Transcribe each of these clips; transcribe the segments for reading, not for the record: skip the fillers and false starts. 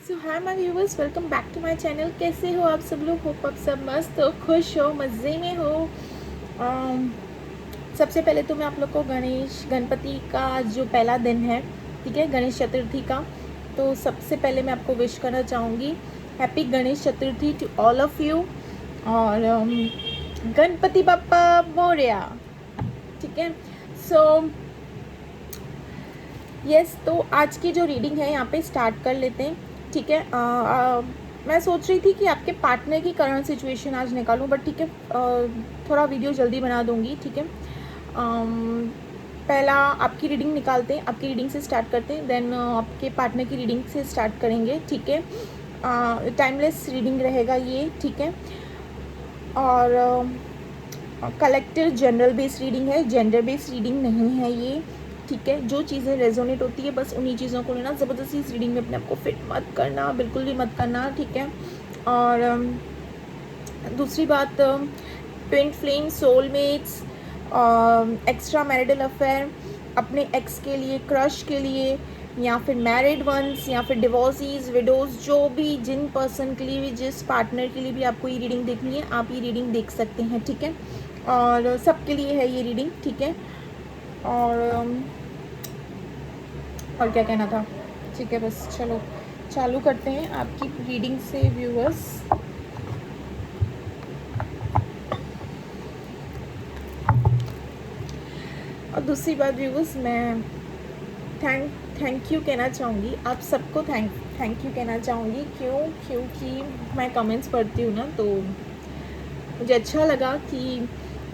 So hi my viewers, welcome back to my channel. कैसे हो आप सब लोग? होप आप सब मस्त हो, खुश हो, मज़े में हो। सबसे पहले तो मैं आप लोग को गणपति का जो पहला दिन है, ठीक है, गणेश चतुर्थी का, तो सबसे पहले मैं आपको विश करना चाहूँगी happy Ganesh Chaturthi to all of you. और गणपति बप्पा मोरया। ठीक है, सो यस, तो आज की जो रीडिंग है यहाँ पे स्टार्ट कर लेते हैं। ठीक है, मैं सोच रही थी कि आपके पार्टनर की करंट सिचुएशन आज निकालूं, बट ठीक है, थोड़ा वीडियो जल्दी बना दूंगी। ठीक है, पहला आपकी रीडिंग निकालते हैं, आपकी रीडिंग से स्टार्ट करते हैं, देन आपके पार्टनर की रीडिंग से स्टार्ट करेंगे। ठीक है, टाइमलेस रीडिंग रहेगा ये। ठीक है, और कलेक्टिव जनरल बेस्ड रीडिंग है, जेंडर बेस्ड रीडिंग नहीं है ये। ठीक है, जो चीज़ें रेजोनेट होती है बस उन्हीं चीज़ों को लेना, ज़बरदस्ती इस रीडिंग में अपने आप को फिट मत करना, बिल्कुल भी मत करना। ठीक है, और दूसरी बात, twin flame, soulmates, extra marital affair, अपने एक्स के लिए, क्रश के लिए, या फिर मैरिड वंस, या फिर डिवोर्सीज, विडोज़, जो भी जिन पर्सन के लिए भी, जिस पार्टनर के लिए भी आपको ये रीडिंग देखनी है, आप ये रीडिंग देख सकते हैं। ठीक है, और सबके लिए है ये रीडिंग। ठीक है, और क्या कहना था? ठीक है, बस चलो चालू करते हैं आपकी रीडिंग से व्यूअर्स। और दूसरी बात व्यूअर्स, मैं थैंक यू कहना चाहूँगी, आप सबको थैंक यू कहना चाहूँगी। क्योंकि मैं कमेंट्स पढ़ती हूँ ना, तो मुझे अच्छा लगा कि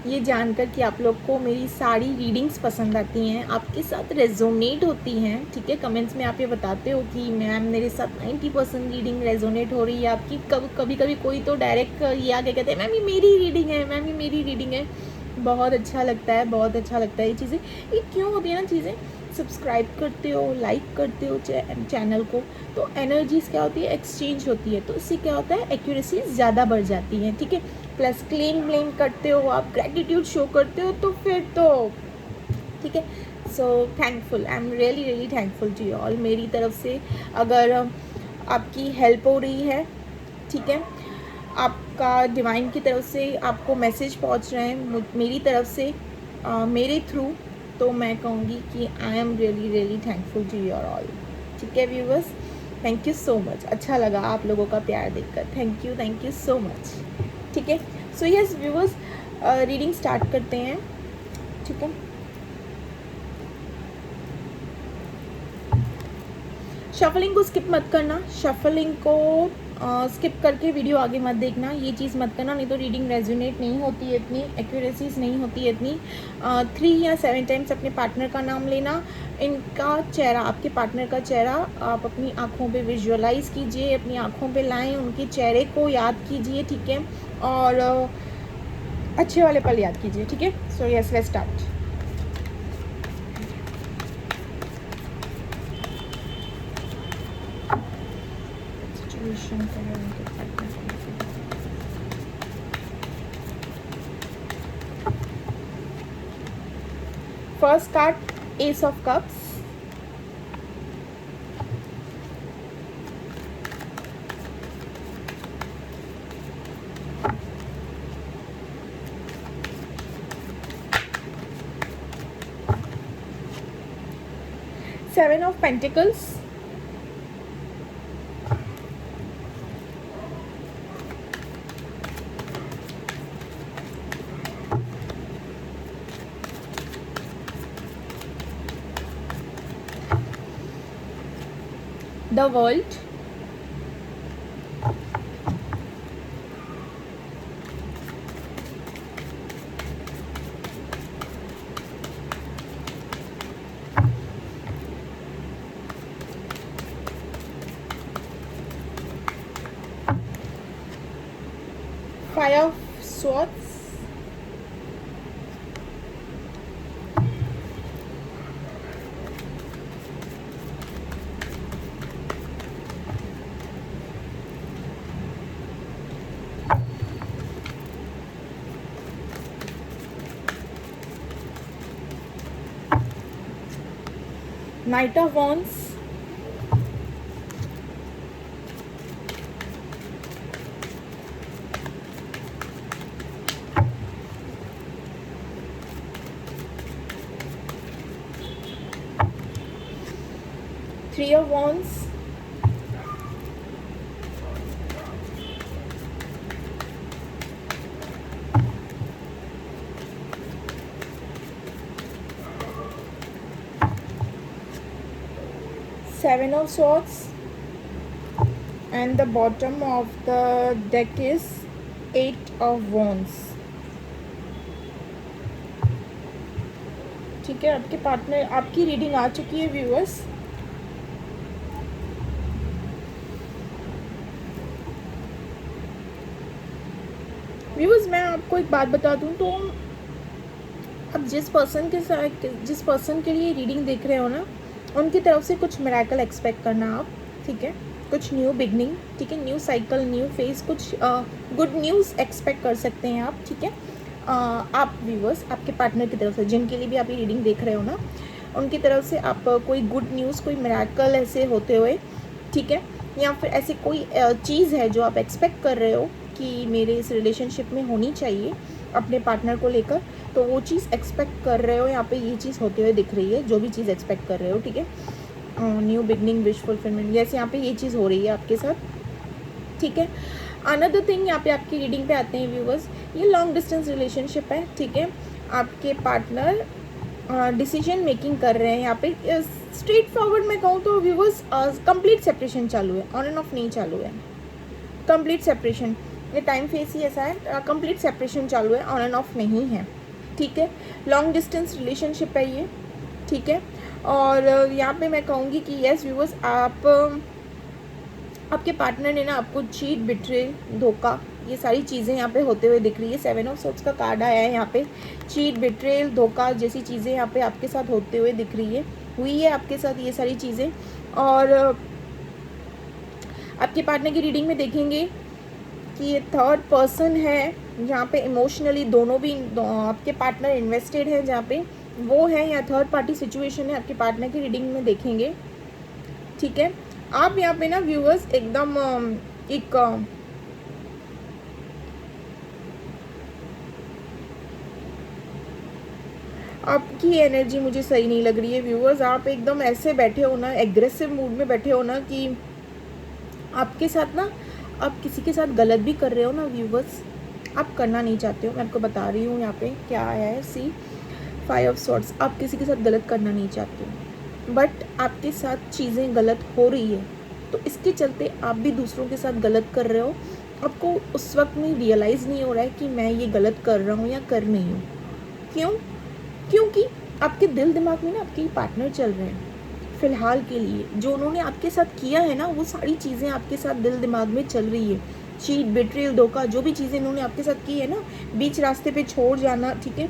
ये जानकर कि आप लोग को मेरी सारी रीडिंग्स पसंद आती हैं, आपके साथ रेजोनेट होती हैं। ठीक है, कमेंट्स में आप ये बताते हो कि मैम मेरे साथ 90% रीडिंग रेजोनेट हो रही है आपकी। कभी कभी कोई तो डायरेक्ट ये आके कहते हैं मैम ये मेरी रीडिंग है, मैम ये मेरी रीडिंग है। बहुत अच्छा लगता है, बहुत अच्छा लगता है ये चीज़ें। ये क्यों होती है ना चीज़ें, सब्सक्राइब करते हो, लाइक करते हो चैनल को, तो एनर्जीज क्या होती है, एक्सचेंज होती है, तो इससे क्या होता है, एक्यूरेसी ज़्यादा बढ़ जाती है। ठीक है, प्लस क्लेम ब्लेम करते हो आप, ग्रेटिट्यूड शो करते हो, तो फिर तो ठीक है। So thankful, I am really really thankful to you all. मेरी तरफ से अगर आपकी हेल्प हो रही है, ठीक है, आपका डिवाइन की तरफ से आपको मैसेज पहुंच रहे हैं मेरी तरफ से, मेरे थ्रू, तो मैं कहूँगी कि I am really really thankful to you all. ठीक है viewers, thank you so much. अच्छा लगा आप लोगों का प्यार देखकर, थैंक यू सो मच। ठीक है, so yes viewers, reading start करते हैं। ठीक है, शफलिंग को स्किप मत करना, शफलिंग को स्किप करके वीडियो आगे मत देखना, ये चीज़ मत करना, नहीं तो रीडिंग रेजोनेट नहीं होती है इतनी, एक्यूरेसीज नहीं होती है इतनी। 3 या 7 टाइम्स अपने पार्टनर का नाम लेना, इनका चेहरा, आपके पार्टनर का चेहरा आप अपनी आँखों पे विजुअलाइज कीजिए, अपनी आँखों पे लाएं, उनके चेहरे को याद कीजिए। ठीक है, और अच्छे वाले पल याद कीजिए। ठीक है, so yes, let's start. First card, S of cups, seven of pentacles, the world, five of swords, night of wands, Three of Wands, Seven of Swords, and the bottom of the deck is Eight of Wands. ठीक है, आपके partner, आपकी reading आ चुकी है viewers. Viewers मैं आपको एक बात बता दूं तो अब जिस पर्सन के लिए रीडिंग देख रहे हो ना, उनकी तरफ से कुछ मिरेकल एक्सपेक्ट करना आप, ठीक है, कुछ न्यू बिगनिंग, ठीक है, न्यू साइकिल, न्यू फेज, कुछ गुड न्यूज़ एक्सपेक्ट कर सकते हैं आप, ठीक है। आप व्यूअर्स आपके पार्टनर की तरफ से, जिनके लिए भी आप ये रीडिंग देख रहे हो ना, उनकी तरफ से आप कोई गुड न्यूज़, कोई मिरेकल ऐसे होते हुए, ठीक है, या फिर ऐसी कोई चीज़ है जो आप एक्सपेक्ट कर रहे हो कि मेरे इस रिलेशनशिप में होनी चाहिए अपने पार्टनर को लेकर, तो वो चीज़ एक्सपेक्ट कर रहे हो, यहाँ पे ये चीज़ होते हुए दिख रही है, जो भी चीज़ एक्सपेक्ट कर रहे हो, ठीक है। न्यू बिगनिंग, विश फुलफिलमेंट, जैसे यहाँ पे ये चीज़ हो रही है आपके साथ, ठीक है। अनदर थिंग, यहाँ पे आपकी रीडिंग पे आते हैं व्यूवर्स, ये लॉन्ग डिस्टेंस रिलेशनशिप है, ठीक है। आपके पार्टनर डिसीजन मेकिंग कर रहे हैं, यहाँ पे स्ट्रेट फॉरवर्ड में कहूँ तो व्यूवर्स कंप्लीट सेपरेशन चालू है, ऑन एंड ऑफ नहीं चालू है, कंप्लीट सेपरेशन, ये टाइम फेस ही ऐसा है, कंप्लीट सेपरेशन चालू है, ऑन एंड ऑफ नहीं है, ठीक है। लॉन्ग डिस्टेंस रिलेशनशिप है ये, ठीक है। और यहाँ पे मैं कहूँगी कि यस व्यूवर्स, आपके पार्टनर ने ना आपको चीट, बिट्रेल, धोखा, ये सारी चीज़ें यहाँ पे होते हुए दिख रही है। सेवन ऑफ सोर्ड्स का कार्ड आया है यहाँ पे, चीट, बिट्रेल, धोखा जैसी चीज़ें यहाँ पे आपके साथ होते हुए दिख रही है, हुई है आपके साथ ये सारी चीज़ें। और आपके पार्टनर की रीडिंग में देखेंगे कि ये थर्ड पर्सन है, जहाँ पे इमोशनली दोनों भी आपके पार्टनर इन्वेस्टेड है, जहाँ पे वो है, या थर्ड पार्टी सिचुएशन है आपके पार्टनर की रीडिंग में देखेंगे, ठीक है। आप यहाँ पे ना व्यूअर्स एकदम एक आपकी एनर्जी मुझे सही नहीं लग रही है व्यूअर्स, आप एकदम ऐसे बैठे हो ना, एग्रेसिव मूड में बैठे हो ना, कि आपके साथ ना, आप किसी के साथ गलत भी कर रहे हो ना व्यूअर्स, आप करना नहीं चाहते हो, मैं आपको बता रही हूँ। यहाँ पे क्या आया है, सी 5 ऑफ स्वॉर्ड्स, आप किसी के साथ गलत करना नहीं चाहते हो, बट आपके साथ चीज़ें गलत हो रही है, तो इसके चलते आप भी दूसरों के साथ गलत कर रहे हो, आपको उस वक्त में रियलाइज़ नहीं हो रहा है कि मैं ये गलत कर रहा हूँ या कर नहीं हूँ। क्यों? क्योंकि आपके दिल दिमाग में ना आपके पार्टनर चल रहे हैं फ़िलहाल के लिए, जो उन्होंने आपके साथ किया है ना, वो सारी चीज़ें आपके साथ दिल दिमाग में चल रही है। चीट, बिट्रेयल, धोखा, जो भी चीज़ें इन्होंने आपके साथ की है ना, बीच रास्ते पे छोड़ जाना, ठीक है,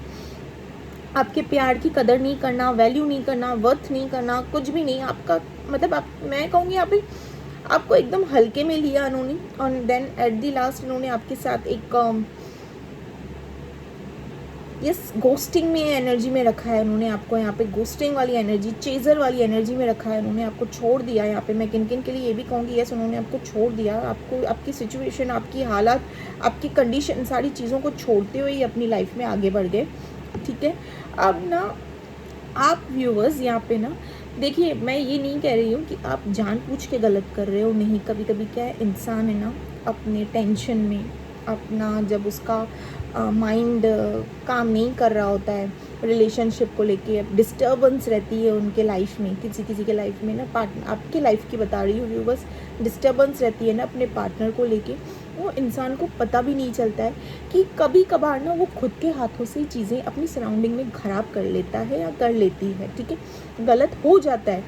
आपके प्यार की कदर नहीं करना, वैल्यू नहीं करना, वर्थ नहीं करना, कुछ भी नहीं आपका, मतलब आप, मैं कहूँगी यहाँ पे आपको एकदम हल्के में लिया उन्होंने, और देन एट दी लास्ट इन्होंने आपके साथ एक यस घोस्टिंग में एनर्जी में रखा है उन्होंने आपको, यहाँ पे घोस्टिंग वाली एनर्जी, चेजर वाली एनर्जी में रखा है उन्होंने आपको, छोड़ दिया। यहाँ पे मैं किन किन के लिए ये भी कहूँगी, यस उन्होंने आपको छोड़ दिया, आपको आपकी सिचुएशन, आपकी हालात, आपकी कंडीशन, सारी चीज़ों को छोड़ते हुए ही अपनी लाइफ में आगे बढ़ गए, ठीक है। अब ना आप व्यूवर्स यहाँ पे ना देखिए, मैं ये नहीं कह रही हूँ कि आप जानबूझ के गलत कर रहे हो, नहीं, कभी कभी क्या है, इंसान है ना अपने टेंशन में, अपना जब उसका माइंड काम नहीं कर रहा होता है रिलेशनशिप को लेके, डिस्टर्बेंस रहती है उनके लाइफ में, किसी किसी के लाइफ में ना, पार्टनर, आपके लाइफ की बता रही हूँ व्यूवर्स, डिस्टर्बेंस रहती है ना अपने पार्टनर को लेके, वो इंसान को पता भी नहीं चलता है कि कभी कभार ना वो खुद के हाथों से चीज़ें अपनी सराउंडिंग में ख़राब कर लेता है या कर लेती है, ठीक है, गलत हो जाता है।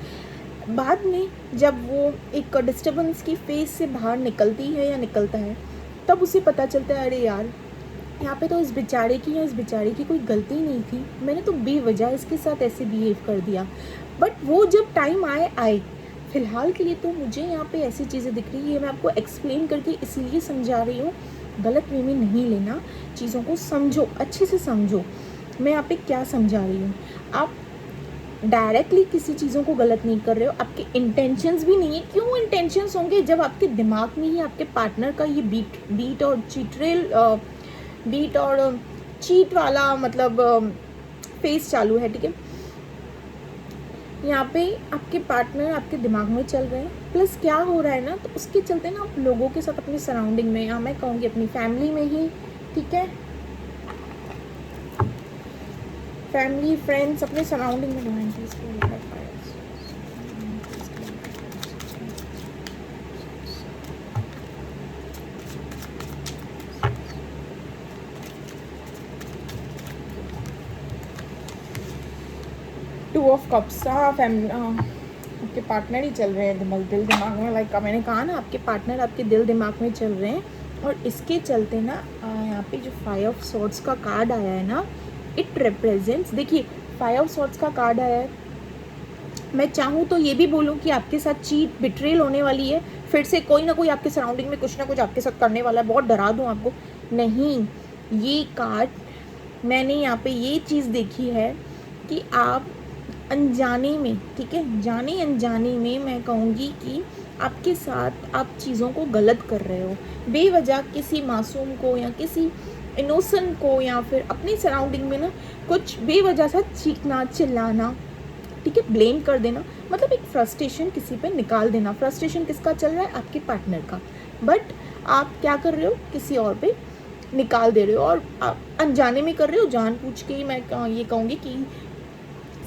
बाद में जब वो एक डिस्टर्बेंस की फेज से बाहर निकलती है या निकलता है, तब उसे पता चलता है, अरे यार यहाँ पे तो इस बेचारे की या इस बेचारे की कोई गलती नहीं थी, मैंने तो बेवजह इसके साथ ऐसे बिहेव कर दिया। बट वो जब टाइम आए, फ़िलहाल के लिए तो मुझे यहाँ पे ऐसी चीज़ें दिख रही है, मैं आपको एक्सप्लेन करके इसलिए समझा रही हूँ, गलत वे में नहीं लेना, चीज़ों को समझो, अच्छे से समझो मैं यहाँ पे क्या समझा रही हूँ। आप डायरेक्टली किसी चीज़ों को गलत नहीं कर रहे हो, आपके इंटेंशंस भी नहीं है। क्यों इंटेंशंस होंगे जब आपके दिमाग में ही आपके पार्टनर का ये बीट और चीट वाला मतलब फेस चालू है, ठीक है। यहाँ पे आपके पार्टनर आपके दिमाग में चल रहे हैं, प्लस क्या हो रहा है ना, तो उसके चलते ना आप लोगों के साथ अपनी सराउंडिंग में, या मैं कहूँगी अपनी फैमिली में ही, ठीक है, फैमिली फ्रेंड्स अपने सराउंडिंग में टू ऑफ कप्स। हाँ, फैमिली, आपके पार्टनर ही चल रहे हैं दिल दिमाग में, लाइक मैंने कहा ना, आपके पार्टनर आपके दिल दिमाग में चल रहे हैं। और इसके चलते ना यहाँ पे जो 5 ऑफ सॉर्ड्स का कार्ड आया है ना, इट रिप्रेजेंट्स, देखिए 5 ऑफ सॉर्ड्स का कार्ड आया है, मैं चाहूँ तो ये भी बोलूँ कि आपके साथ चीट बिट्रेल होने वाली है, फिर से कोई ना कोई आपके सराउंडिंग में कुछ ना कुछ आपके साथ करने वाला है, बहुत डरा दूँ आपको, नहीं, ये कार्ड मैंने यहाँ पे ये चीज़ देखी है कि आप अनजाने में, ठीक है, जाने अनजाने में मैं कहूँगी कि आपके साथ आप चीज़ों को गलत कर रहे हो, बेवजह किसी मासूम को या किसी इनोसेंट को या फिर अपनी सराउंडिंग में ना कुछ बेवजह सा चीखना चिल्लाना, ठीक है, ब्लेम कर देना, मतलब एक फ्रस्ट्रेशन किसी पे निकाल देना। फ्रस्ट्रेशन किसका चल रहा है? आपके पार्टनर का, बट आप क्या कर रहे हो? किसी और पे निकाल दे रहे हो, और आप अनजाने में कर रहे हो, जानबूझ के ही मैं ये कहूँगी कि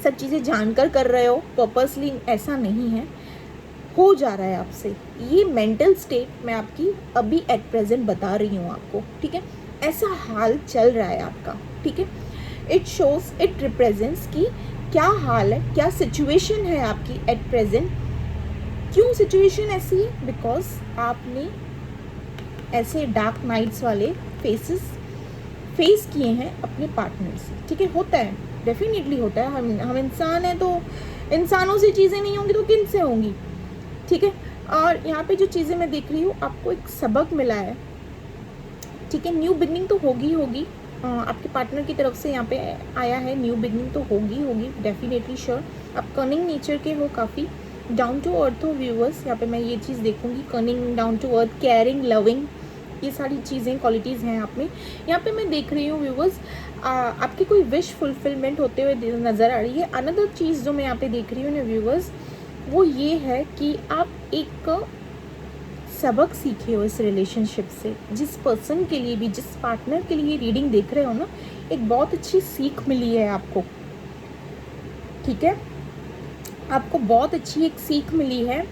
सब चीज़ें जानकर कर रहे हो, पर्पसली ऐसा नहीं है, हो जा रहा है आपसे। ये मेंटल स्टेट मैं आपकी अभी एट प्रेजेंट बता रही हूँ आपको, ठीक है, ऐसा हाल चल रहा है आपका, ठीक है। इट शोज, इट रिप्रेजेंट्स कि क्या हाल है, क्या सिचुएशन है आपकी एट प्रेजेंट। क्यों सिचुएशन ऐसी है? बिकॉज आपने ऐसे डार्क नाइट्स वाले फेस किए हैं अपने पार्टनर से, ठीक है, होता है, डेफिनेटली होता है, हम इंसान हैं, तो इंसानों से चीज़ें नहीं होंगी तो किन से होंगी, ठीक है। और यहाँ पे जो चीज़ें मैं देख रही हूँ, आपको एक सबक मिला है, ठीक है, न्यू बिगनिंग तो होगी आपके पार्टनर की तरफ से यहाँ पे आया है, न्यू बिगनिंग तो होगी डेफिनेटली श्योर। आप कनिंग नेचर के हो, काफ़ी डाउन टू अर्थ हो व्यूअर्स, यहाँ पे मैं ये चीज़ देखूँगी, cunning, down to earth, caring, loving, ये सारी चीज़ें, क्वालिटीज़ हैं आप में। यहाँ पे मैं देख रही हूँ व्यूअर्स, आपकी कोई विश फुलफिलमेंट होते हुए नज़र आ रही है। अनदर चीज़ जो मैं यहाँ पे देख रही हूँ ना व्यूअर्स, वो ये है कि आप एक सबक सीखे हो इस रिलेशनशिप से, जिस पर्सन के लिए भी, जिस पार्टनर के लिए रीडिंग देख रहे हो ना, एक बहुत अच्छी सीख मिली है आपको, ठीक है, आपको बहुत अच्छी एक सीख मिली है।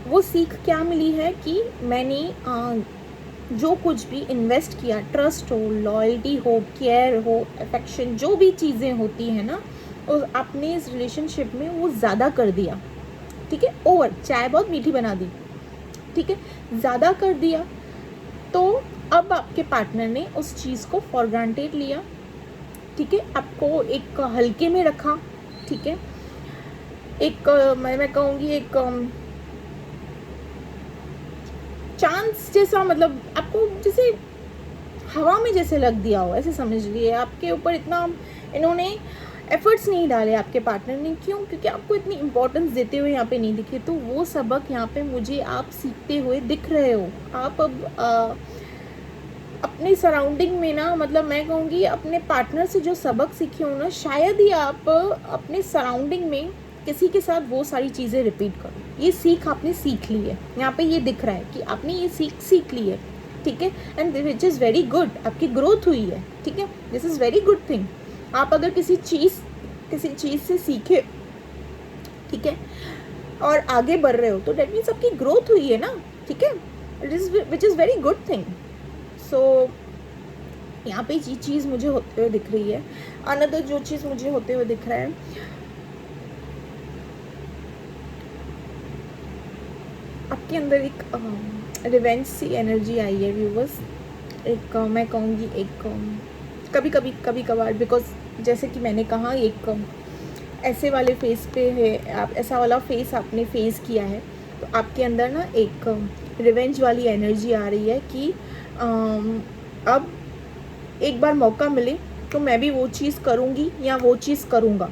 वो सीख क्या मिली है कि मैंने जो कुछ भी इन्वेस्ट किया, ट्रस्ट हो, लॉयल्टी हो, केयर हो, अफेक्शन, जो भी चीज़ें होती हैं ना, और आपने इस रिलेशनशिप में वो ज़्यादा कर दिया, ठीक है, ओवर, चाय बहुत मीठी बना दी, ठीक है, ज़्यादा कर दिया, तो अब आपके पार्टनर ने उस चीज़ को फॉर ग्रांटेड लिया, ठीक है, आपको एक हल्के में रखा, ठीक है, एक मैं कहूँगी एक चांस जैसा, मतलब आपको जैसे हवा में जैसे लग दिया हो, ऐसे समझ लिए, आपके ऊपर इतना इन्होंने एफर्ट्स नहीं डाले आपके पार्टनर ने। क्यों? क्योंकि आपको इतनी इम्पोर्टेंस देते हुए यहाँ पे नहीं दिखे। तो वो सबक यहाँ पे मुझे आप सीखते हुए दिख रहे हो। आप अब अपने सराउंडिंग में ना, मतलब मैं कहूँगी अपने पार्टनर से जो सबक सीखे हो ना, शायद ही आप अपने सराउंडिंग में किसी के साथ वो सारी चीज़ें रिपीट करो। ये सीख आपने सीख ली है, यहाँ पे ये दिख रहा है कि आपने ये सीख ली है, ठीक है, and which is very good, आपकी ग्रोथ हुई है, ठीक है, this is very good thing. आप अगर किसी चीज़ से सीखे, ठीक है, और आगे बढ़ रहे हो, तो डेट मीन्स आपकी ग्रोथ हुई है ना, ठीक है, it is which is very good thing. So यहाँ पे ये चीज़ मुझे होते हुए दिख रही है। अनदर जो चीज़ मुझे होते हुए दिख रहा है, आपके अंदर एक रिवेंज सी एनर्जी आई है व्यूवर्स। एक मैं कहूँगी एक कभी कभार, बिकॉज जैसे कि मैंने कहा, एक ऐसे वाले फेस पे है आप, ऐसा वाला फेस आपने फेस किया है, तो आपके अंदर ना एक रिवेंज वाली एनर्जी आ रही है कि अब एक बार मौका मिले तो मैं भी वो चीज़ करूँगी या वो चीज़ करूँगा।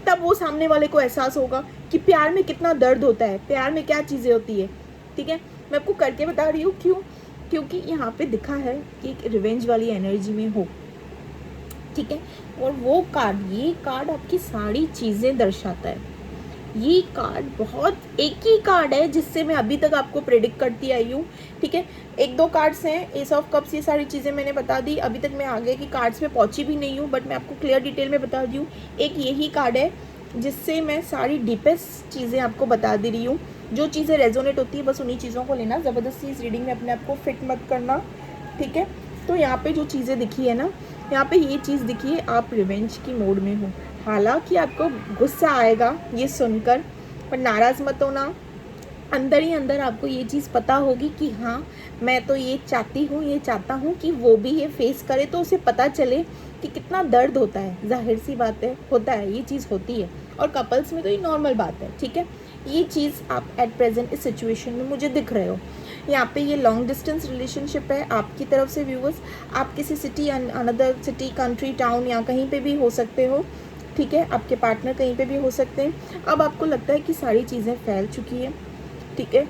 तब वो सामने वाले को एहसास होगा कि प्यार में कितना दर्द होता है, प्यार में क्या चीज़ें होती है, ठीक है। मैं आपको करके बता रही हूँ, क्यों? क्योंकि यहाँ पे दिखा है कि एक रिवेंज वाली एनर्जी में हो, ठीक है, और वो कार्ड, ये कार्ड आपकी सारी चीज़ें दर्शाता है, ये कार्ड बहुत एक ही कार्ड है जिससे मैं अभी तक आपको प्रेडिक्ट करती आई हूँ, ठीक है। एक दो कार्ड्स हैं, एस ऑफ कप्स, ये सारी चीज़ें मैंने बता दी। अभी तक मैं आगे की कार्ड्स पे पहुँची भी नहीं हूँ, बट मैं आपको क्लियर डिटेल में बता दी हूँ। एक यही कार्ड है जिससे मैं सारी डीपेस्ट चीज़ें आपको बता दे रही हूँ। जो चीज़ें रेजोनेट होती है बस उन्हीं चीज़ों को लेना, ज़बरदस्ती इस रीडिंग में अपने आप को फिट मत करना, ठीक है। तो यहाँ पे जो चीज़ें दिखी है ना, यहाँ पे ये चीज़ दिखी है, आप रिवेंज की मोड में हो। हालांकि आपको गुस्सा आएगा ये सुनकर, पर नाराज़ मत होना। अंदर ही अंदर आपको ये चीज़ पता होगी कि हाँ, मैं तो ये चाहती हूँ, ये चाहता हूँ कि वो भी ये फेस करे, तो उसे पता चले कि कितना दर्द होता है। जाहिर सी बात है, होता है, ये चीज़ होती है, और कपल्स में तो ये नॉर्मल बात है, ठीक है। ये चीज़ आप एट प्रेजेंट इस सिचुएशन में मुझे दिख रहे हो। यहाँ पे ये लॉन्ग डिस्टेंस रिलेशनशिप है आपकी तरफ से व्यूअर्स। आप किसी city, another city, country, town या कहीं पे भी हो सकते हो, ठीक है। आपके पार्टनर कहीं पे भी हो सकते हैं। अब आपको लगता है कि सारी चीज़ें फैल चुकी है, ठीक है,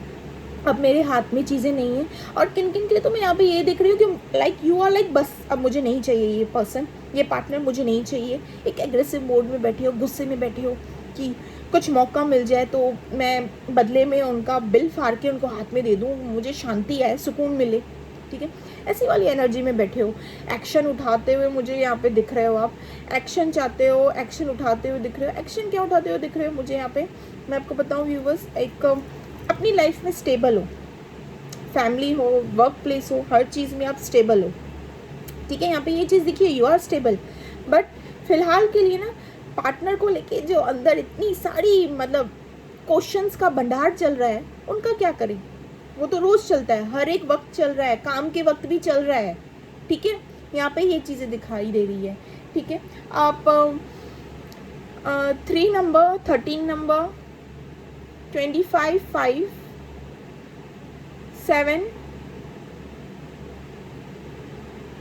अब मेरे हाथ में चीज़ें नहीं हैं। और किन किन के लिए तो मैं यहाँ पे ये देख रही हूँ कि लाइक यू आर लाइक बस अब मुझे नहीं चाहिए ये पर्सन, ये पार्टनर मुझे नहीं चाहिए। एक एग्रेसिव मोड में बैठी हो, गुस्से में बैठी हो कि कुछ मौका मिल जाए तो मैं बदले में उनका बिल फाड़ के उनको हाथ में दे दूँ, मुझे शांति आए, सुकून मिले, ठीक है। ऐसी वाली एनर्जी में बैठे हो। एक्शन उठाते हुए मुझे यहाँ पे दिख रहे हो, आप एक्शन चाहते हो, एक्शन उठाते हुए दिख रहे हो। एक्शन क्या उठाते हुए दिख रहे हो मुझे यहाँ पे, मैं आपको बताऊँ व्यूवर्स, एक अपनी लाइफ में स्टेबल हो, फैमिली हो, वर्क प्लेस हो, हर चीज़ में आप स्टेबल हो, ठीक है। यहाँ पे ये चीज़ दिखिए, यू आर स्टेबल। बट फिलहाल के लिए ना पार्टनर को लेके जो अंदर इतनी सारी मतलब क्वेश्चंस का भंडार चल रहा है, उनका क्या करें। वो तो रोज़ चलता है, हर एक वक्त चल रहा है, काम के वक्त भी चल रहा है, ठीक है। यहाँ पे ये चीज़ें दिखाई दे रही है, ठीक है। आप 3 नंबर, 13 नंबर, 25, 5, 7,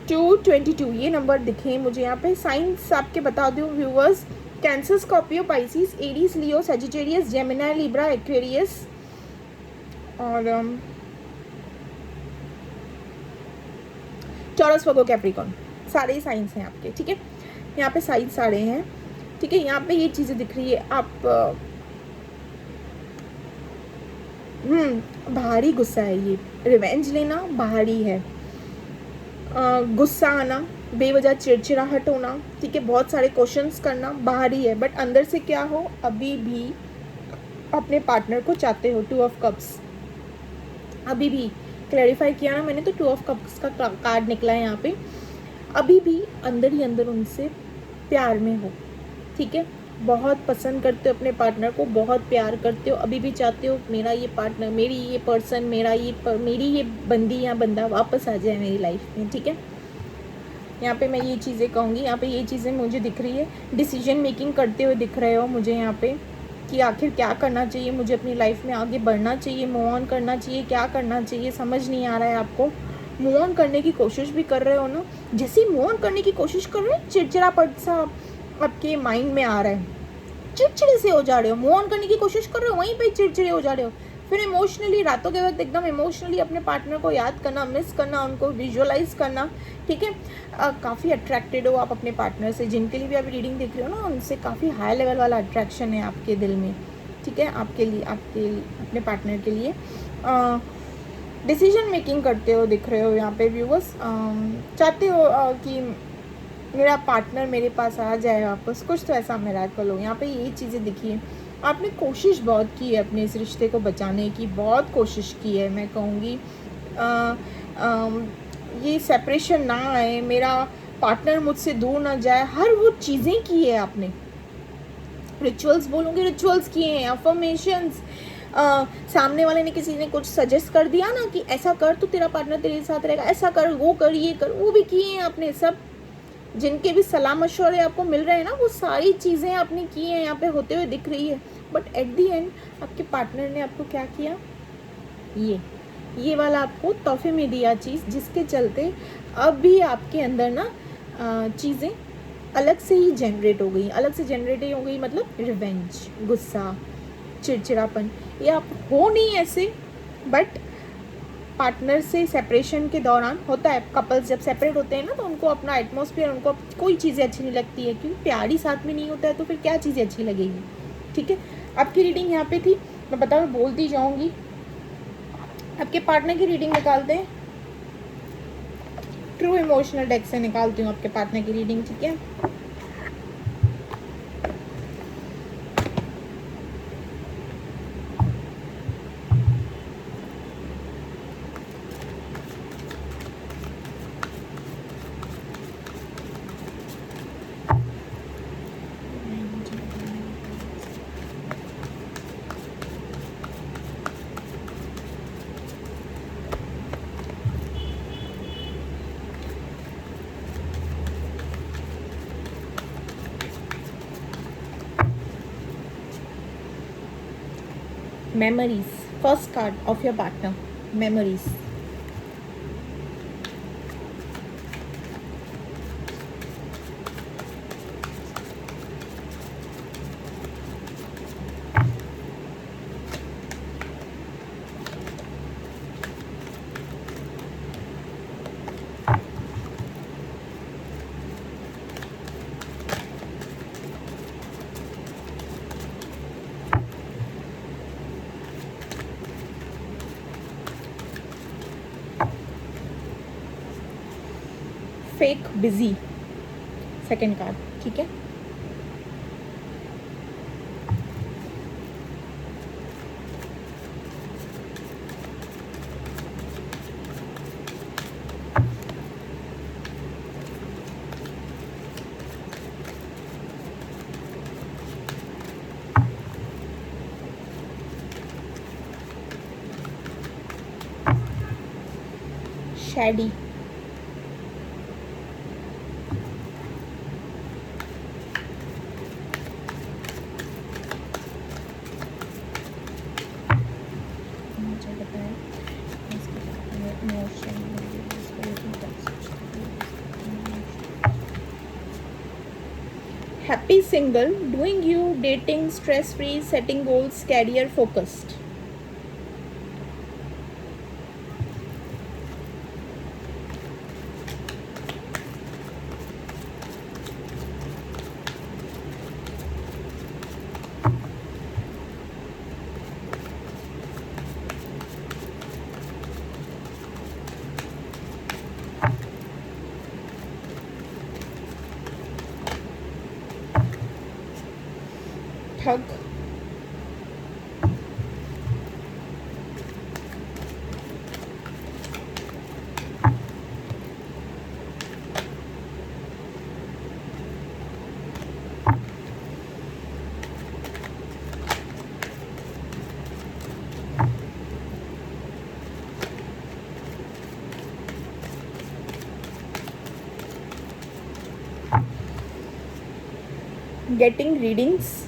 2, 22 ये नंबर दिखे मुझे यहाँ पे। साइंस आपके बता दूँ viewers, Cancer, Scorpio, Pisces, Aries, Leo, Sagittarius, Gemini, Libra, Aquarius और टॉरस, वर्गो, कैप्रिकॉर्न, सारे साइंस हैं आपके, ठीक है। यहाँ पे साइंस सारे हैं, ठीक है। यहाँ पे ये चीज़ें दिख रही है, आप भारी गुस्सा है, ये रिवेंज लेना भारी है, गुस्सा आना, बेवजह चिड़चिड़ाहट होना, ठीक है, बहुत सारे क्वेश्चंस करना भारी है। बट अंदर से क्या हो, अभी भी अपने पार्टनर को चाहते हो। 2 ऑफ कप्स, अभी भी क्लैरिफाई किया ना मैंने, तो 2 ऑफ कप्स का कार्ड निकला है यहाँ पे। अभी भी अंदर ही अंदर उनसे प्यार में हो, ठीक है, बहुत पसंद करते हो अपने पार्टनर को, बहुत प्यार करते हो, अभी भी चाहते हो मेरा ये पार्टनर, मेरी ये पर्सन, मेरी ये बंदी या बंदा वापस आ जाए मेरी लाइफ में, ठीक है। यहाँ पे मैं ये चीज़ें कहूँगी, यहाँ पे ये चीज़ें मुझे दिख रही है। डिसीजन मेकिंग करते हुए दिख रहे हो मुझे यहाँ पे कि आखिर क्या करना चाहिए, मुझे अपनी लाइफ में आगे बढ़ना चाहिए, मूव ऑन करना चाहिए, क्या करना चाहिए समझ नहीं आ रहा है आपको। मूव ऑन करने की कोशिश भी कर रहे हो ना, जैसे ही मूव ऑन करने की कोशिश कर रहे हो चिड़चिड़ापन सा आपके माइंड में आ रहा है, चिड़चिड़े से हो जा रहे हो। मूव ऑन करने की कोशिश कर रहे हो, वहीं पे चिड़चिड़े हो जा रहे हो। फिर इमोशनली रातों के वक्त एकदम इमोशनली अपने पार्टनर को याद करना, मिस करना, उनको विजुअलाइज करना, ठीक है। काफ़ी अट्रैक्टेड हो आप अपने पार्टनर से, जिनके लिए भी आप रीडिंग देख रहे हो ना, उनसे काफ़ी हाई लेवल वाला अट्रैक्शन है आपके दिल में, ठीक है, आपके लिए, आपके अपने पार्टनर के लिए। डिसीजन मेकिंग करते हो दिख रहे हो यहाँ पे व्यूअर्स, चाहते हो कि मेरा पार्टनर मेरे पास आ जाए वापस, कुछ तो ऐसा मिरेकल हो। यहाँ पे ये चीज़ें दिखी है, आपने कोशिश बहुत की है अपने इस रिश्ते को बचाने की, बहुत कोशिश की है, मैं कहूँगी ये सेपरेशन ना आए, मेरा पार्टनर मुझसे दूर ना जाए, हर वो चीज़ें की है आपने। रिचुअल्स बोलूँगी, रिचुअल्स किए हैं, अफर्मेशंस, सामने वाले ने किसी ने कुछ सजेस्ट कर दिया ना कि ऐसा कर तो तेरा पार्टनर तेरे साथ रहेगा, ऐसा कर, वो कर, ये कर, वो भी किए हैं आपने सब। जिनके भी सलाह मशवरे आपको मिल रहे हैं ना, वो सारी चीज़ें आपने की हैं, यहाँ पे होते हुए दिख रही है। बट एट दी एंड आपके पार्टनर ने आपको क्या किया, ये वाला आपको तोहफे में दिया चीज़, जिसके चलते अब भी आपके अंदर ना चीज़ें अलग से ही जनरेट हो गई, अलग से जनरेट ही हो गई, मतलब रिवेंज, गुस्सा, चिड़चिड़ापन। ये आप हो नहीं ऐसे, बट पार्टनर से सेपरेशन के दौरान होता है, कपल्स जब सेपरेट होते हैं ना, तो उनको अपना एटमॉस्फेयर, उनको कोई चीज़ें अच्छी नहीं लगती है, क्योंकि प्यार ही साथ में नहीं होता है तो फिर क्या चीज़ें अच्छी लगेगी, ठीक है। आपकी रीडिंग यहाँ पे थी, मैं बता बोलती जाऊँगी। आपके पार्टनर की रीडिंग निकालते हैं, ट्रू इमोशनल डेक से निकालती हूँ आपके पार्टनर की रीडिंग, ठीक है। Memories. First card of your partner. Memories. Fake busy, second card, ठीक है। Shady, happy single, doing you, dating, stress free, setting goals, career focused. ठग, getting readings,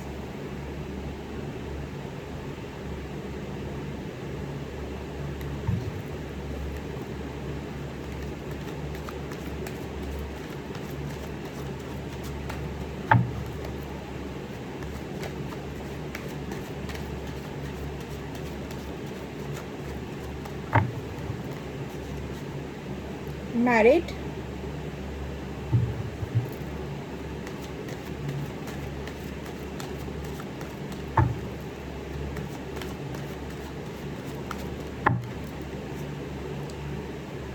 married,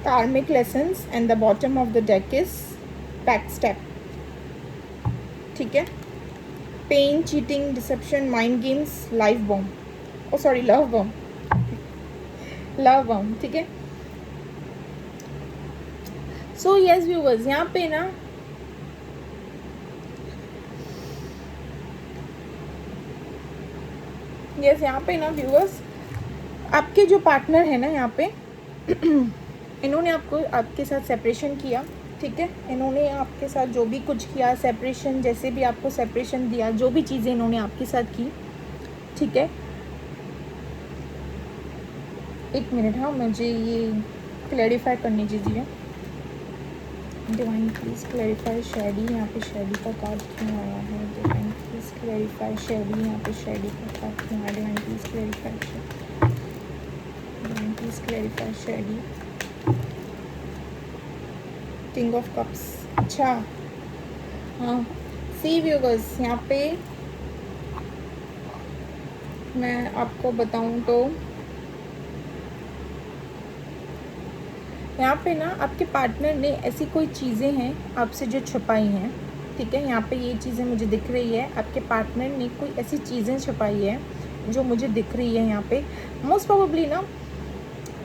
karmic lessons, and the bottom of the deck is backstep, ठीक है। Pain, cheating, deception, mind games, life bomb, oh sorry love bomb, love bomb, ठीक है। So yes viewers, यहाँ पे ना yes यहाँ पे ना व्यूवर्स, आपके जो पार्टनर है ना यहाँ पे इन्होंने आपके साथ सेपरेशन किया, ठीक है। इन्होंने आपके साथ जो भी कुछ किया, सेपरेशन, जैसे भी आपको सेपरेशन दिया, जो भी चीज़ें इन्होंने आपके साथ की, ठीक है। एक मिनट, हाँ मुझे ये क्लैरिफाई करने दीजिए। डिवाइन प्लीज़ क्लैरिफाई शैडी, यहाँ पे शैडी का कार्ड क्यों आया है? डिवाइन प्लीज़ क्लैरिफाई शैडी, यहाँ पे शैडी का कार्ड क्यों आया? Divine please clarify Shady, divine please clarify Shady, king of cups, अच्छा हाँ। सी व्यूवर्स, यहाँ पे मैं आपको बताऊं तो यहाँ पे ना आपके पार्टनर ने ऐसी कोई चीज़ें हैं आपसे जो छुपाई हैं, ठीक है। यहाँ पे ये चीज़ें मुझे दिख रही है, आपके पार्टनर ने कोई ऐसी चीज़ें छुपाई है जो मुझे दिख रही है यहाँ पे। मोस्ट प्रोबेबली ना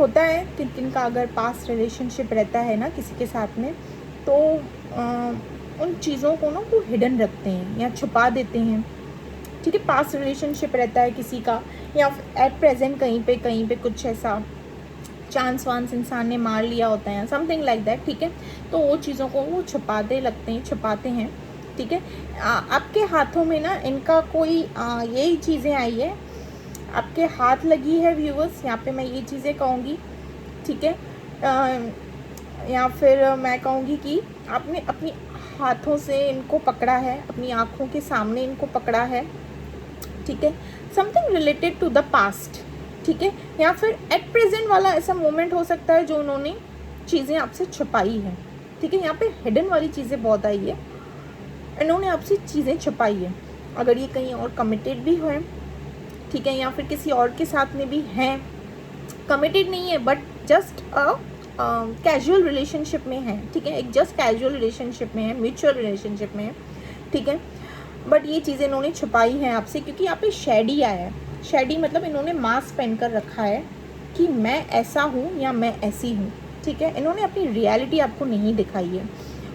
होता है कि किन का अगर पास्ट रिलेशनशिप रहता है ना किसी के साथ में, तो उन चीज़ों को ना वो हिडन रखते हैं या छुपा देते हैं, ठीक है। पास्ट रिलेशनशिप रहता है किसी का, या एट प्रेजेंट कहीं पे कुछ ऐसा चांस वांस इंसान ने मार लिया होता है, समथिंग लाइक दैट, ठीक है। तो वो चीज़ों को वो छुपाते हैं, ठीक है। आपके हाथों में ना इनका कोई यही चीज़ें आई है, आपके हाथ लगी है व्यूअर्स, यहाँ पे मैं ये चीज़ें कहूँगी, ठीक है। या फिर मैं कहूँगी कि आपने अपनी हाथों से इनको पकड़ा है, अपनी आँखों के सामने इनको पकड़ा है, ठीक है। Something related to the past, ठीक है। या फिर एट प्रेजेंट वाला ऐसा मोमेंट हो सकता है जो उन्होंने चीज़ें आपसे छुपाई है, ठीक है। यहाँ पे हिडन वाली चीज़ें बहुत आई है, इन्होंने आपसे चीज़ें छुपाई है। अगर ये कहीं और कमिटेड भी है, ठीक है, या फिर किसी और के साथ में भी हैं, कमिटेड नहीं है but just a casual relationship में है, ठीक है। एक जस्ट कैजुअल रिलेशनशिप में है, म्यूचुअल रिलेशनशिप में है, ठीक है। बट ये चीज़ें इन्होंने छुपाई हैं आपसे, क्योंकि यहाँ पे शेडी आया है। शेडी मतलब इन्होंने मास्क पहन कर रखा है कि मैं ऐसा हूँ या मैं ऐसी हूँ, ठीक है। इन्होंने अपनी रियलिटी आपको नहीं दिखाई है।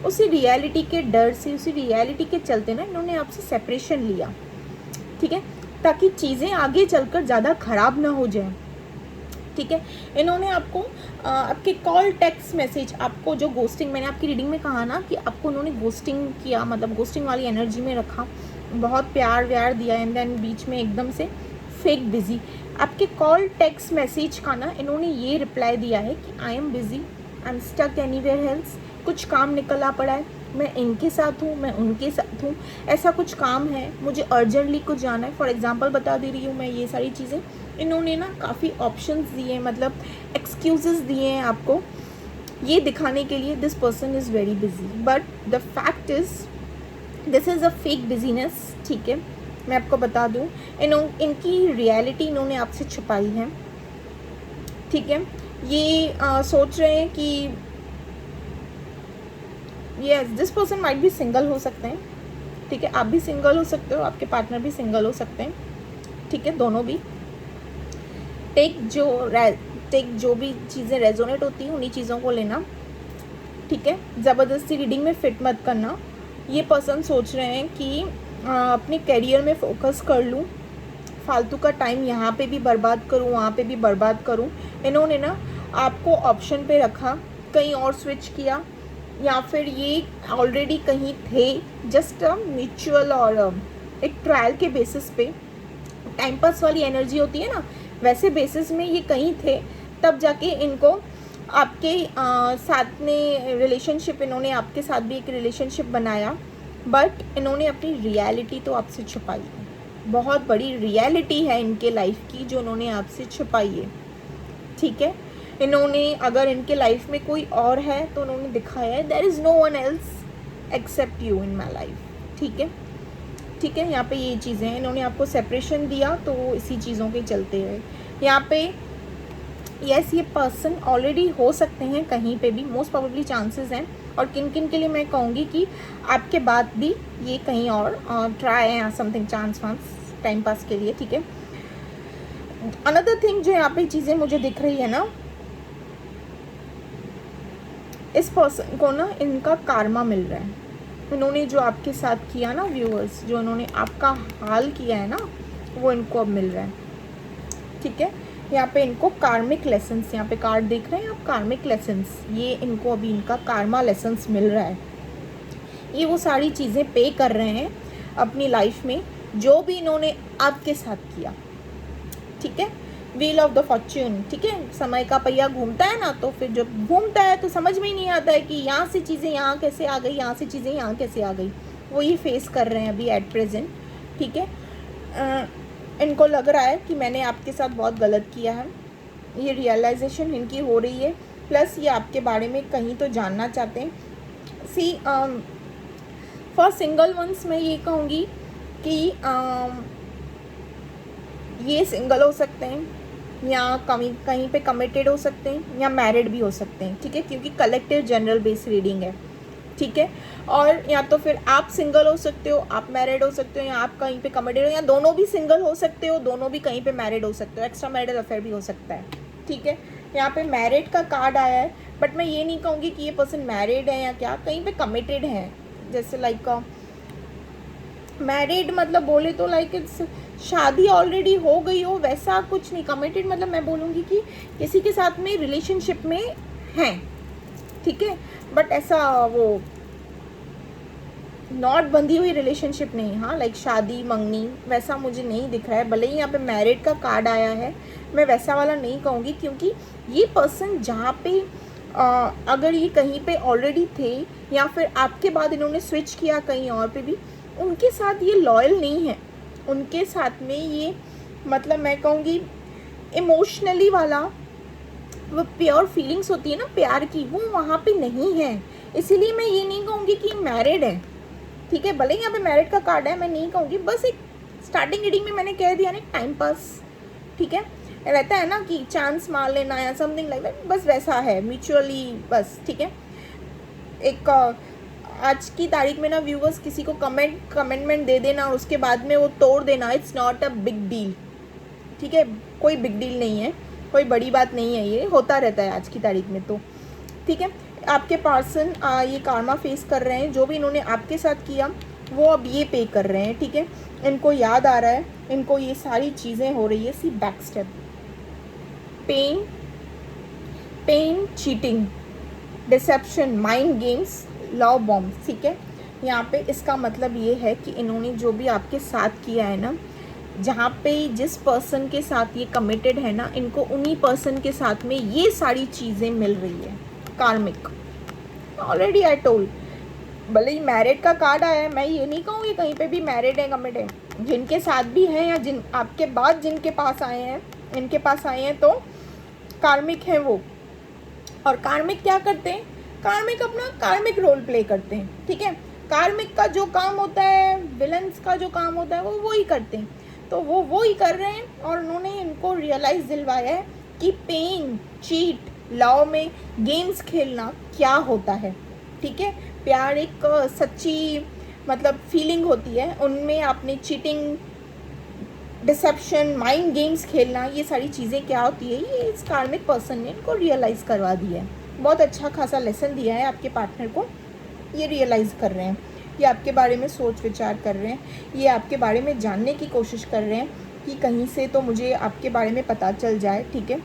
उसी रियलिटी के डर से, उसी रियलिटी के चलते ना इन्होंने आपसे सेपरेशन लिया, ठीक है, ताकि चीज़ें आगे चलकर ज़्यादा ख़राब ना हो जाए, ठीक है। इन्होंने आपको आपके कॉल, टेक्स्ट मैसेज, आपको जो गोस्टिंग, मैंने आपकी रीडिंग में कहा ना कि आपको उन्होंने गोस्टिंग किया, मतलब गोस्टिंग वाली एनर्जी में रखा, बहुत प्यार व्यार दिया, एंड देन बीच में एकदम से फेक बिजी। आपके कॉल, टेक्स्ट मैसेज का ना इन्होंने ये रिप्लाई दिया है कि I am busy, I am stuck anywhere else, कुछ काम निकला पड़ा है, मैं इनके साथ हूँ, मैं उनके साथ हूँ, ऐसा कुछ काम है, मुझे अर्जेंटली कुछ जाना है। फॉर एग्जांपल बता दे रही हूँ मैं ये सारी चीज़ें। इन्होंने ना काफ़ी ऑप्शंस दिए, मतलब एक्सक्यूजेस दिए हैं आपको ये दिखाने के लिए this person is very busy, but the fact is this is a fake business, ठीक है। मैं आपको बता दूँ, इनकी रियलिटी इन्होंने आपसे छुपाई है, ठीक है। ये सोच रहे हैं कि यस दिस पर्सन माइट भी सिंगल हो सकते हैं, ठीक है। आप भी सिंगल हो सकते हो, आपके पार्टनर भी सिंगल हो सकते हैं, ठीक है। दोनों भी टेक जो भी चीज़ें रेजोनेट होती हैं उन्हीं चीज़ों को लेना, ठीक है। ज़बरदस्ती रीडिंग में फिट मत करना। ये पर्सन सोच रहे हैं कि अपने करियर में फोकस कर लूँ, फालतू का टाइम यहाँ पे भी बर्बाद करूँ, वहाँ पे भी बर्बाद करूँ। इन्होंने ना आपको ऑप्शन पे रखा, कहीं और स्विच किया, या फिर ये ऑलरेडी कहीं थे, जस्ट म्यूचुअल और एक ट्रायल के बेसिस पे, टाइम पास वाली एनर्जी होती है ना, वैसे बेसिस में ये कहीं थे, तब जाके इनको आपके साथ में रिलेशनशिप, इन्होंने आपके साथ भी एक रिलेशनशिप बनाया, बट इन्होंने अपनी रियलिटी तो आपसे छुपाई है। बहुत बड़ी रियलिटी है इनके लाइफ की जो उन्होंने आपसे छुपाई है, ठीक है। इन्होंने, अगर इनके लाइफ में कोई और है तो उन्होंने दिखाया है there is no one else except you in my life, ठीक है, ठीक है। यहाँ पे ये चीज़ें हैं, इन्होंने आपको सेपरेशन दिया तो इसी चीज़ों के चलते हुए यहाँ पे यस ये पर्सन ऑलरेडी हो सकते हैं कहीं पे भी, मोस्ट प्रोबेबली चांसेस हैं। और किन किन के लिए मैं कहूँगी कि आपके बाद भी ये कहीं और ट्राई है समथिंग, चांस वांस टाइम पास के लिए, ठीक है। अनदर थिंग जो यहाँ पे चीज़ें मुझे दिख रही है ना, इस पर्सन को ना इनका कारमा मिल रहा है। इन्होंने जो आपके साथ किया ना व्यूअर्स, जो इन्होंने आपका हाल किया है ना, वो इनको अब मिल रहा है, ठीक है। यहाँ पे इनको कार्मिक लेसन्स, यहाँ पे कार्ड देख रहे हैं आप, कार्मिक लेसन्स, ये इनको अभी इनका कार्मा लेसन्स मिल रहा है। ये वो सारी चीज़ें पे कर रहे हैं अपनी लाइफ में जो भी इन्होंने आपके साथ किया, ठीक है। व्हील ऑफ द फॉर्च्यून, ठीक है, समय का पहिया घूमता है ना, तो फिर जब घूमता है तो समझ में ही नहीं आता है कि यहाँ से चीज़ें यहाँ कैसे आ गई, यहाँ से चीज़ें यहाँ कैसे आ गई। वो ये फेस कर रहे हैं अभी एट प्रेजेंट, ठीक है। इनको लग रहा है कि मैंने आपके साथ बहुत गलत किया है, ये रियलाइजेशन इनकी हो रही है। प्लस ये आपके बारे में कहीं तो जानना चाहते हैं। सी फॉर सिंगल वंस मैं ये कहूँगी कि ये सिंगल हो सकते हैं या कहीं कहीं पे कमिटेड हो सकते हैं या मैरिड भी हो सकते हैं, ठीक है, क्योंकि कलेक्टिव जनरल बेस रीडिंग है, ठीक है। और या तो फिर आप सिंगल हो सकते हो, आप मैरिड हो सकते हो, या आप कहीं पे कमिटेड हो, या दोनों भी सिंगल हो सकते हो, दोनों भी कहीं पे मैरिड हो सकते हो, एक्स्ट्रा मैरिडल अफेयर भी हो सकता है, ठीक है। यहाँ पे मैरिड का कार्ड आया है, बट मैं ये नहीं कहूँगी कि ये पर्सन मैरिड है या क्या, कहीं पे कमिटेड है, जैसे लाइक मैरिड मतलब बोले तो लाइक इट्स शादी ऑलरेडी हो गई हो, वैसा कुछ नहीं। कमिटेड मतलब मैं बोलूँगी कि किसी के साथ में रिलेशनशिप में हैं, ठीक है, बट ऐसा वो नॉट बंधी हुई रिलेशनशिप नहीं, हाँ, लाइक शादी मंगनी वैसा मुझे नहीं दिख रहा है। भले ही यहाँ पे मैरिड का कार्ड आया है, मैं वैसा वाला नहीं कहूँगी, क्योंकि ये पर्सन जहाँ पे अगर ये कहीं पे ऑलरेडी थे या फिर आपके बाद इन्होंने स्विच किया कहीं और पे भी, उनके साथ ये लॉयल नहीं है, उनके साथ में ये मतलब मैं कहूँगी इमोशनली वाला वो प्योर फीलिंग्स होती है ना प्यार की, वो वहाँ पे नहीं है। इसीलिए मैं ये नहीं कहूँगी कि मैरिड है, ठीक है। भले ही यहाँ पे मैरिड का कार्ड है, मैं नहीं कहूँगी, बस एक स्टार्टिंग रीडिंग में मैंने कह दिया ना, टाइम पास, ठीक है, रहता है ना कि चांस मार लेना या समथिंग लाइक दैट, बस वैसा है म्यूचुअली, बस, ठीक है। एक आज की तारीख में ना व्यूवर्स किसी को कमेंटमेंट दे देना और उसके बाद में वो तोड़ देना, it's not a big deal, ठीक है, कोई बिग डील नहीं है, कोई बड़ी बात नहीं है, ये होता रहता है आज की तारीख में, तो ठीक है। आपके पर्सन ये कार्मा फेस कर रहे हैं, जो भी इन्होंने आपके साथ किया वो अब ये पे कर रहे हैं, ठीक है। इनको याद आ रहा है, इनको ये सारी चीज़ें हो रही है, see back step, pain, cheating, deception, mind games, love bomb, ठीक है। यहाँ पे इसका मतलब ये है कि इन्होंने जो भी आपके साथ किया है ना, जहाँ पे जिस पर्सन के साथ ये कमिटेड है ना, इनको उन्हीं पर्सन के साथ में ये सारी चीज़ें मिल रही है, कार्मिक, ऑलरेडी आई टोल्ड। भले ही मैरिड का कार्ड आया है, मैं ये नहीं कहूँगी कहीं पे भी मैरिड है कमिटेड, जिनके साथ भी हैं या जिन आपके बाद जिनके पास आए हैं, इनके पास आए हैं, तो कार्मिक हैं वो। और कार्मिक क्या करते हैं, कार्मिक अपना कार्मिक रोल प्ले करते हैं, ठीक है। कार्मिक का जो काम होता है, विलन्स का जो काम होता है, वो ही करते हैं, तो वो ही कर रहे हैं। और उन्होंने इनको रियलाइज़ दिलवाया है कि पेन, चीट, लव में गेम्स खेलना क्या होता है, ठीक है। प्यार एक सच्ची मतलब फीलिंग होती है, उनमें आपने चीटिंग, डिसेप्शन, माइंड गेम्स खेलना, ये सारी चीज़ें क्या होती है, ये इस कार्मिक पर्सन ने इनको रियलाइज़ करवा दिया है। बहुत अच्छा खासा लेसन दिया है आपके पार्टनर को, ये रियलाइज़ कर रहे हैं, ये आपके बारे में सोच विचार कर रहे हैं, ये आपके बारे में जानने की कोशिश कर रहे हैं कि कहीं से तो मुझे आपके बारे में पता चल जाए, ठीक है।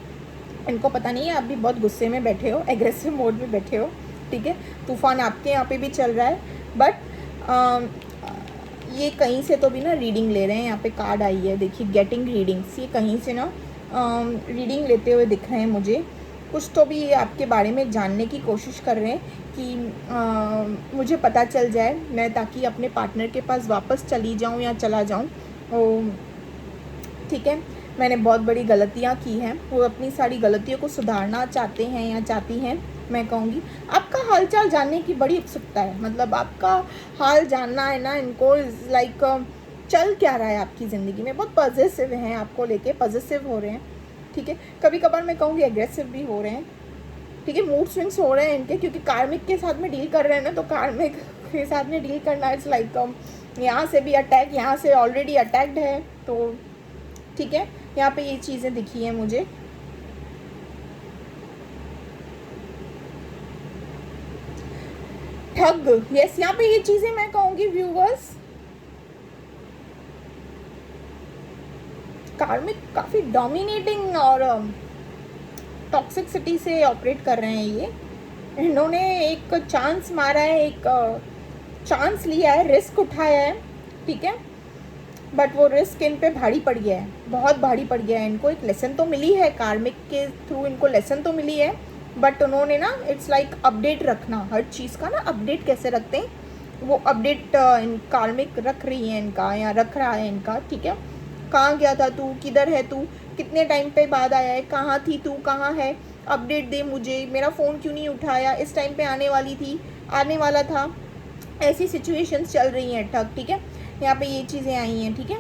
इनको पता नहीं है आप भी बहुत गुस्से में बैठे हो, एग्रेसिव मोड में बैठे हो, ठीक है, तूफान आपके यहाँ पे भी चल रहा है, बट ये कहीं से तो भी ना रीडिंग ले रहे हैं। यहाँ पे कार्ड आई है, देखिए, गेटिंग रीडिंग्स, ये कहीं से ना रीडिंग लेते हुए दिख रहे हैं मुझे, कुछ तो भी ये आपके बारे में जानने की कोशिश कर रहे हैं कि मुझे पता चल जाए, मैं ताकि अपने पार्टनर के पास वापस चली जाऊँ या चला जाऊँ, ठीक है। मैंने बहुत बड़ी गलतियाँ की हैं, वो अपनी सारी गलतियों को सुधारना चाहते हैं या चाहती हैं। मैं कहूँगी आपका हालचाल जानने की बड़ी उत्सुकता है, मतलब आपका हाल जानना है ना इनको, लाइक चल क्या रहा है आपकी ज़िंदगी में, बहुत पॉजिटिव हैं आपको लेके, पॉजिटिव हो रहे हैं, ठीक है। कभी कभार मैं कहूँगी एग्रेसिव भी हो रहे हैं, ठीक है, मूड स्विंग्स हो रहे हैं इनके, क्योंकि कार्मिक के साथ में डील कर रहे हैं ना, तो कार्मिक के साथ में डील करना इट्स लाइक यहाँ से भी अटैक, यहाँ से ऑलरेडी अटैक्ड है, तो ठीक है। यहाँ पे ये चीज़ें दिखी हैं मुझे, ठग, यस, यहाँ पे ये चीज़ें मैं कहूँगी व्यूवर्स, कार्मिक काफ़ी डोमिनेटिंग और टॉक्सिसिटी से ऑपरेट कर रहे हैं ये। इन्होंने एक चांस मारा है, एक चांस लिया है, रिस्क उठाया है, ठीक है, बट वो रिस्क इन पे भारी पड़ गया है, बहुत भारी पड़ गया है। इनको एक लेसन तो मिली है, कार्मिक के थ्रू इनको लेसन तो मिली है, बट उन्होंने ना इट्स लाइक अपडेट रखना, हर चीज़ का ना अपडेट कैसे रखते हैं, वो अपडेट इन कार्मिक रख रही है इनका, या रख रहा है इनका, ठीक है। कहाँ गया था तू, किधर है तू, कितने टाइम पे बाद आया है, कहाँ थी तू, कहाँ है, अपडेट दे मुझे, मेरा फ़ोन क्यों नहीं उठाया, इस टाइम पे आने वाली थी, आने वाला था, ऐसी सिचुएशंस चल रही हैं ठग, ठीक है। यहाँ पे ये चीज़ें आई हैं, ठीक है।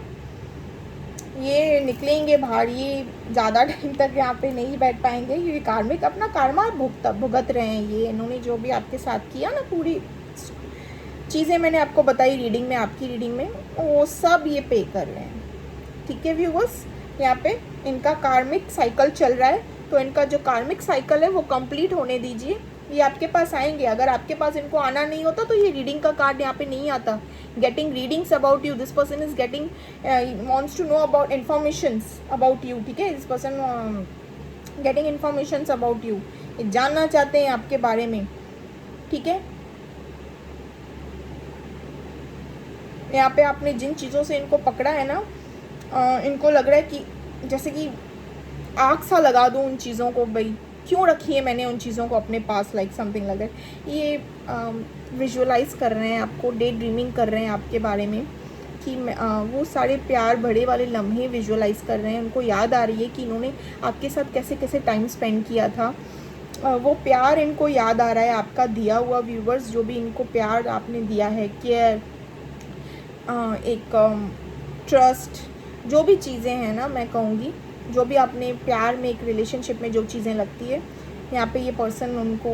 ये निकलेंगे बाहर, ये ज़्यादा टाइम तक यहाँ पे नहीं बैठ पाएंगे, क्योंकि कार्मिक अपना कार्मा भुगत रहे हैं। ये इन्होंने जो भी आपके साथ किया ना, पूरी चीज़ें मैंने आपको बताई रीडिंग में, आपकी रीडिंग में, वो सब ये पे कर रहे हैं। ठीक है व्यूअर्स, यहाँ पे इनका कार्मिक साइकिल चल रहा है, तो इनका जो कार्मिक साइकिल है वो कंप्लीट होने दीजिए। ये आपके पास आएंगे। अगर आपके पास इनको आना नहीं होता तो ये रीडिंग का कार्ड यहाँ पे नहीं आता। Getting readings about you, this person is getting wants to know about informations about you. ठीक है, this person getting informations about you, ये जानना चाहते हैं आपके बारे में। ठीक है, यहाँ पे आपने जिन चीज़ों से इनको पकड़ा है ना, इनको लग रहा है कि जैसे कि आग सा लगा दूँ उन चीज़ों को, भाई क्यों रखी है मैंने उन चीज़ों को अपने पास, लाइक समथिंग लग रहा है। ये विजुअलाइज कर रहे हैं आपको, डे ड्रीमिंग कर रहे हैं आपके बारे में, कि वो सारे प्यार भरे वाले लम्हे विजुअलाइज कर रहे हैं। उनको याद आ रही है कि इन्होंने आपके साथ कैसे कैसे टाइम स्पेंड किया था। वो प्यार इनको याद आ रहा है, आपका दिया हुआ। व्यूवर्स, जो भी इनको प्यार आपने दिया है, केयर, एक ट्रस्ट, जो भी चीज़ें हैं ना, मैं कहूँगी जो भी आपने प्यार में, एक रिलेशनशिप में जो चीज़ें लगती है, यहाँ पे ये पर्सन उनको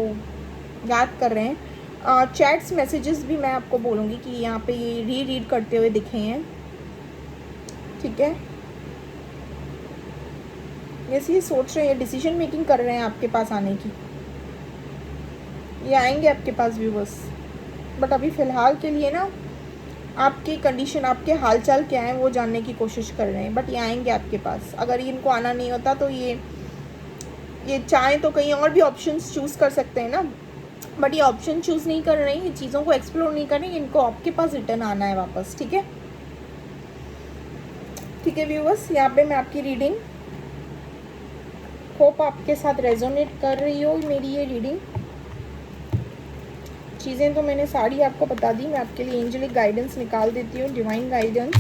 याद कर रहे हैं। चैट्स मैसेजेस भी मैं आपको बोलूँगी कि यहाँ पे ये रीड करते हुए दिखे हैं। ठीक है, जैसे ये सोच रहे हैं, डिसीजन मेकिंग कर रहे हैं आपके पास आने की। ये आएंगे आपके पास व्यूवर्स, बट अभी फ़िलहाल के लिए ना आपकी कंडीशन, आपके हालचाल क्या है वो जानने की कोशिश कर रहे हैं, बट ये आएंगे आपके पास। अगर इनको आना नहीं होता तो ये चाहें तो कहीं और भी ऑप्शंस चूज़ कर सकते हैं ना, बट ये ऑप्शन चूज़ नहीं कर रहे हैं, ये चीज़ों को एक्सप्लोर नहीं कर रहे हैं, इनको आपके पास रिटर्न आना है वापस। ठीक है, ठीक है व्यूअर्स, यहाँ पे मैं आपकी रीडिंग, होप आपके साथ रेजोनेट कर रही हो मेरी ये रीडिंग। चीज़ें तो मैंने सारी आपको बता दी, मैं आपके लिए एंजेलिक गाइडेंस निकाल देती हूँ, divine guidance.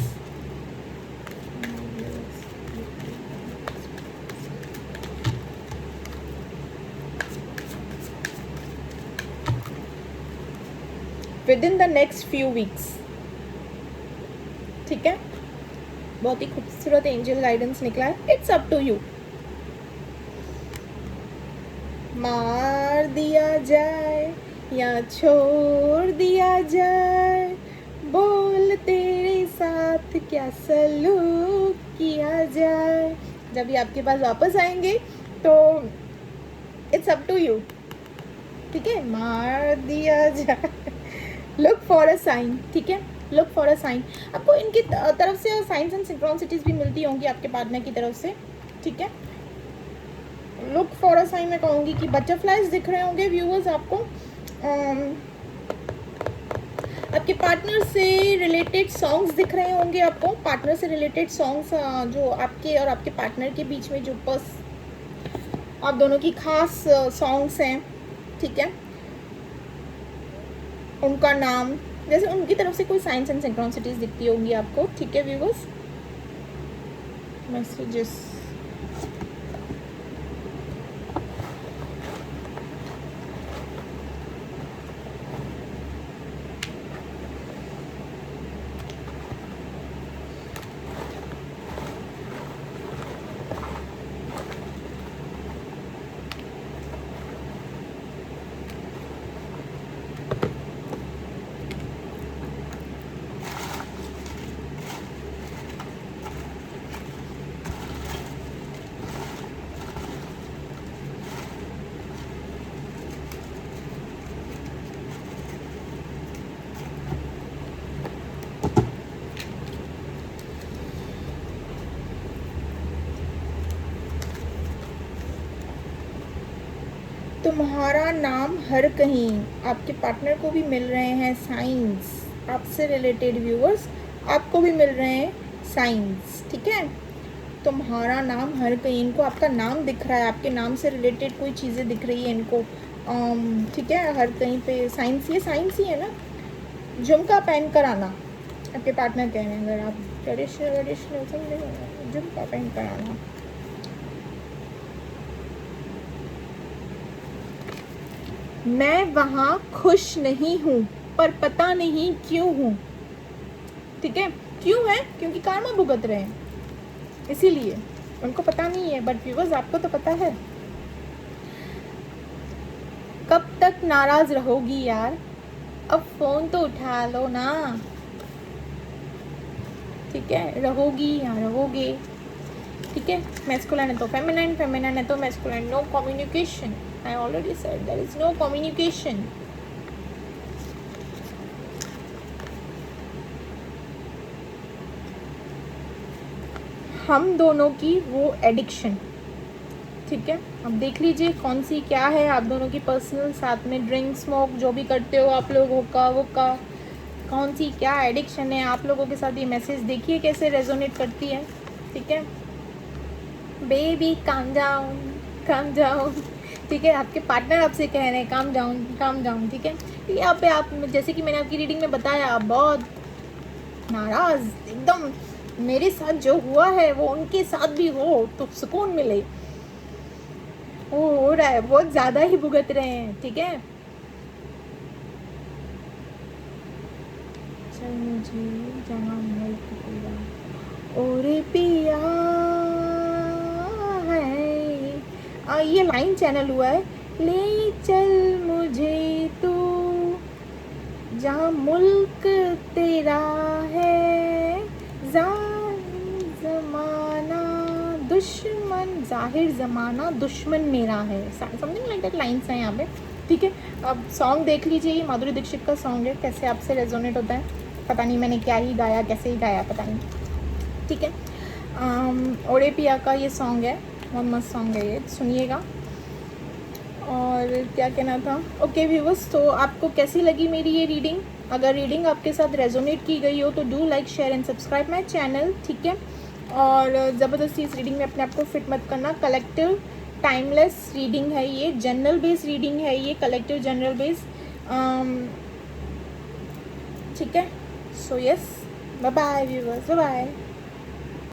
With in the next few weeks. ठीक है, बहुत ही खूबसूरत एंजल गाइडेंस निकला है। इट्स अप टू यू, मार दिया जाए या छोड़ दिया जाए, बोल तेरे साथ क्या सलूक किया जाए। जब ये आपके पास वापस आएंगे तो इट्स अप टू यू। ठीक है, मार दिया जाए, लुक फॉर अ साइन। ठीक है, लुक फॉर अ साइन। आपको इनकी तरफ से साइंस एंड सिंक्रोनिसिटीज भी मिलती होंगी आपके पार्टनर की तरफ से। ठीक है, लुक फॉर अ साइन मैं कहूँगी कि बटरफ्लाइज दिख रहे होंगे व्यूअर्स आपको। आपके पार्टनर से रिलेटेड सॉन्ग्स दिख रहे होंगे आपको, पार्टनर से रिलेटेड सॉन्ग्स जो आपके और आपके पार्टनर के बीच में जो बस आप दोनों की खास सॉन्ग्स हैं। ठीक है, उनका नाम, जैसे उनकी तरफ से कोई साइंस एंड सिंक्रोनिसिटीज दिखती होंगी आपको। ठीक है व्यूअर्स, मैसेजेस, तुम्हारा नाम हर कहीं, आपके पार्टनर को भी मिल रहे हैं साइंस आपसे रिलेटेड व्यूअर्स, आपको भी मिल रहे हैं साइंस। ठीक है, तुम्हारा नाम हर कहीं, इनको आपका नाम दिख रहा है, आपके नाम से रिलेटेड कोई चीज़ें दिख रही है इनको। ठीक है, हर कहीं पे साइंस, ये साइंस ही है ना। झुमका पहन कर आना, आपके पार्टनर कह रहे हैं, अगर आप ट्रेडिशनल झुमका पहन कर आना। मैं वहाँ खुश नहीं हूँ पर पता नहीं क्यों हूँ। ठीक है, क्यों है? क्योंकि कर्मा भुगत रहे हैं। इसीलिए उनको पता नहीं है, बट व्यूअर्स आपको तो पता है। कब तक नाराज़ रहोगी यार, अब फ़ोन तो उठा लो ना, ठीक है, रहोगी या रहोगे, ठीक है। मैस्कुलिन है तो फेमिनाइन, फेमिनाइन है तो masculine. No communication, I already said there is no communication. हम दोनों की वो एडिक्शन, ठीक है। अब देख लीजिए कौन सी क्या है आप दोनों की पर्सनल, साथ में ड्रिंक स्मोक जो भी करते हो आप लोग, हुक्का वुक्का, कौन सी क्या एडिक्शन है आप लोगों के साथ। ये मैसेज देखिए कैसे रेजोनेट करती है, ठीक है। Baby calm down, calm down, ठीक है। आपके पार्टनर आपसे कह रहे हैं काम डाउन, काम डाउन, ठीक है। यहाँ पे आप, जैसे कि मैंने आपकी रीडिंग में बताया, आप बहुत नाराज़ एकदम, मेरे साथ जो हुआ है वो उनके साथ भी हो तो सुकून मिले, वो हो रहा है, बहुत ज़्यादा ही भुगत रहे हैं, ठीक है। चल मुझे जहाँ और पिया है, ये लाइन चैनल हुआ है। ले चल मुझे तू जहाँ मुल्क तेरा है, ज़माना दुश्मन, जाहिर ज़माना दुश्मन मेरा है, समथिंग लाइक दैट लाइन्स हैं यहाँ पे, ठीक है। अब सॉन्ग देख लीजिए, ये माधुरी दीक्षित का सॉन्ग है, कैसे आपसे रेजोनेट होता है पता नहीं, मैंने क्या ही गाया, कैसे ही गाया पता नहीं, ठीक है। ओरे पिया का ये सॉन्ग है, बहुत मस्त सॉन्ग है ये, सुनिएगा। और क्या कहना था, ओके व्यूअर्स, तो आपको कैसी लगी मेरी ये रीडिंग? अगर रीडिंग आपके साथ रेजोनेट की गई हो तो do like share and subscribe my channel, ठीक है। और ज़बरदस्ती इस रीडिंग में अपने आप को फिट मत करना। कलेक्टिव टाइमलेस रीडिंग है ये, जनरल बेस रीडिंग है ये, कलेक्टिव जनरल बेस, ठीक है। So yes, bye bye viewers, bye bye.